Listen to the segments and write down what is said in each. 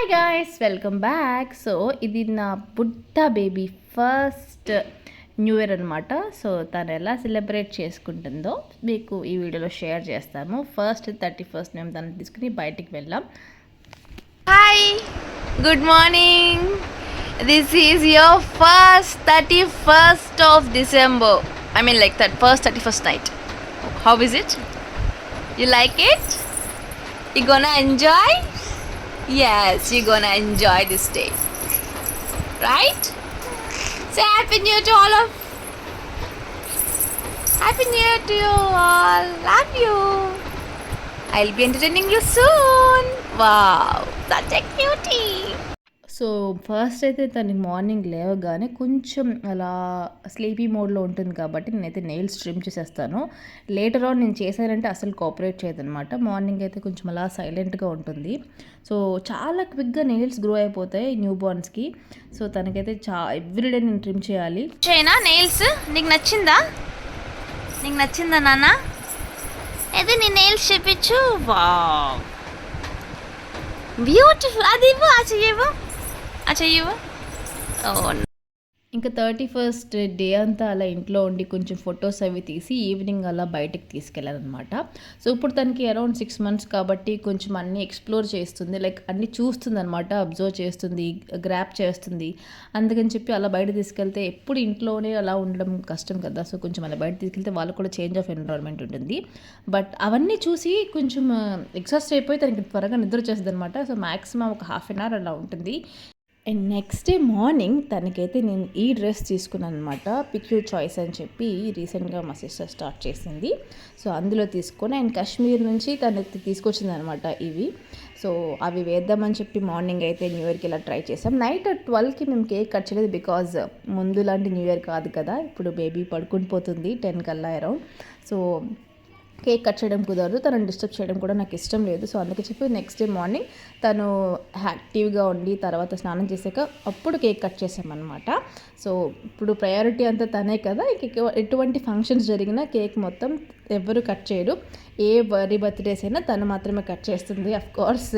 Hi guys, welcome back. So ఇది నా బుట్ట బేబీ ఫస్ట్ న్యూ ఇయర్ అనమాట. సో తను ఎలా సెలబ్రేట్ చేసుకుంటుందో మీకు ఈ వీడియోలో షేర్ చేస్తాము. ఫస్ట్ 31st మేము తను తీసుకుని బయటికి వెళ్ళాం. Hi, good morning. This is your first 31st of December. I mean like that first 31st night. How is it? You like it? You gonna enjoy? Yes, you're gonna enjoy this day, right? Say Happy New Year to all of. Happy New Year to you all. Love you. I'll be entertaining you soon. Wow, such a cutie. So first అయితే తను morning లేవగానే కొంచెం అలా sleepy మోడ్లో ఉంటుంది కాబట్టి నేనైతే nails trim చేసేస్తాను. లేటర్ ఆన్ నేను చేశానంటే అసలు కోఆపరేట్ చేయదనమాట. మార్నింగ్ అయితే కొంచెం అలా సైలెంట్గా ఉంటుంది. సో చాలా క్విక్గా నెయిల్స్ గ్రో అయిపోతాయి న్యూ బార్న్స్కి. సో తనకైతే ఎవ్రీడే నేను ట్రిమ్ చేయాలి. చైనా నెయిల్స్ నీకు నచ్చిందా? నీకు నచ్చిందా నాన్న? అయితే నీ నెయిల్స్ చూపించు. Wow, beautiful. అది ఇవ్వు, ఆ చెయ్యవు, ఆ చెయ్యవు. ఇంకా 31st డే అంతా అలా ఇంట్లో ఉండి కొంచెం ఫొటోస్ అవి తీసి ఈవినింగ్ అలా బయటకు తీసుకెళ్ళాలన్నమాట. సో ఇప్పుడు తనకి అరౌండ్ 6 months కాబట్టి కొంచెం అన్నీ ఎక్స్ప్లోర్ చేస్తుంది, లైక్ అన్నీ చూస్తుంది అనమాట, అబ్జర్వ్ చేస్తుంది, గ్రాప్ చేస్తుంది. అందుకని చెప్పి అలా బయట తీసుకెళ్తే ఎప్పుడు ఇంట్లోనే అలా ఉండడం కష్టం కదా. సో కొంచెం అలా బయట తీసుకెళ్తే వాళ్ళకు కూడా చేంజ్ ఆఫ్ ఎన్విరాన్మెంట్ ఉంటుంది. బట్ అవన్నీ చూసి కొంచెం ఎగ్జాస్ట్ అయిపోయి తనకి త్వరగా నిద్ర వచ్చేస్తుంది అనమాట. సో మ్యాక్సిమం ఒక 1/2 hour అలా ఉంటుంది. అండ్ నెక్స్ట్ డే మార్నింగ్ తనకైతే నేను ఈ డ్రెస్ తీసుకున్నాను అనమాట. పిక్ యూర్ చాయిస్ అని చెప్పి రీసెంట్గా మా సిస్టర్ స్టార్ట్ చేసింది. సో అందులో తీసుకొని అండ్ కాశ్మీర్ నుంచి తను తీసుకొచ్చింది అనమాట ఇవి. సో అవి వేద్దామని చెప్పి మార్నింగ్ అయితే న్యూ ఇయర్కి ఇలా ట్రై చేసాం. నైట్ 12కి మేము కేక్ కట్ చేయలేదు, బికాజ్ ముందు లాంటి న్యూ ఇయర్ కాదు కదా. ఇప్పుడు బేబీ పడుకుని పోతుంది 10 కల్లా అరౌండ్. సో కేక్ కట్ చేయడం కుదరదు, తనని డిస్టర్బ్ చేయడం కూడా నాకు ఇష్టం లేదు. సో అందుకే చెప్పి నెక్స్ట్ డే మార్నింగ్ తను యాక్టివ్గా ఉండి తర్వాత స్నానం చేసాక అప్పుడు కేక్ కట్ చేసామన్నమాట. సో ఇప్పుడు ప్రయారిటీ అంతా తనే కదా. ఎటువంటి ఫంక్షన్స్ జరిగినా కేక్ మొత్తం ఎవరు కట్ చేయరు. ఏ బర్త్డేస్ అయినా తను మాత్రమే కట్ చేస్తుంది. అఫ్కోర్స్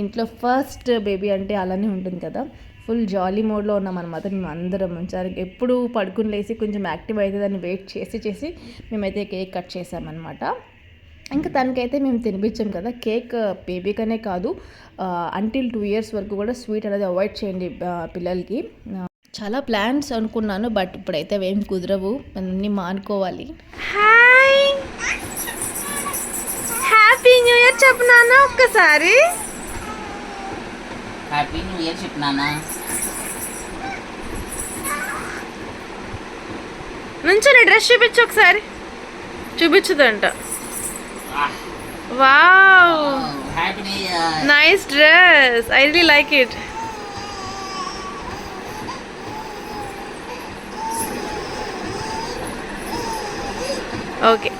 ఇంట్లో ఫస్ట్ బేబీ అంటే అలానే ఉంటుంది కదా. ఫుల్ జాలీ మోడ్లో ఉన్నామన్నమాట మేము అందరం. ఎప్పుడు పడుకుని లేసి కొంచెం యాక్టివ్ అయితే దాన్ని వెయిట్ చేసి మేమైతే కేక్ కట్ చేసామన్నమాట. ఇంకా తనకైతే మేము తినిపించాం కదా కేక్. బేబీకనే కాదు, అంటిల్ 2 years వరకు కూడా స్వీట్ అనేది అవాయిడ్ చేయండి పిల్లలకి. చాలా ప్లాన్స్ అనుకున్నాను, బట్ ఇప్పుడైతే ఏం కుదరవు, అన్నీ మానుకోవాలి. హాయ్, హ్యాపీ న్యూ ఇయర్ చెప్పినానా ఒక్కసారి? హ్యాపీ న్యూ ఇయర్ చెప్పినానా? నుంచో డ్రెస్ చూపించు ఒకసారి. చూపించదంట. Wow, happy new year. Nice dress, I really like it. Okay.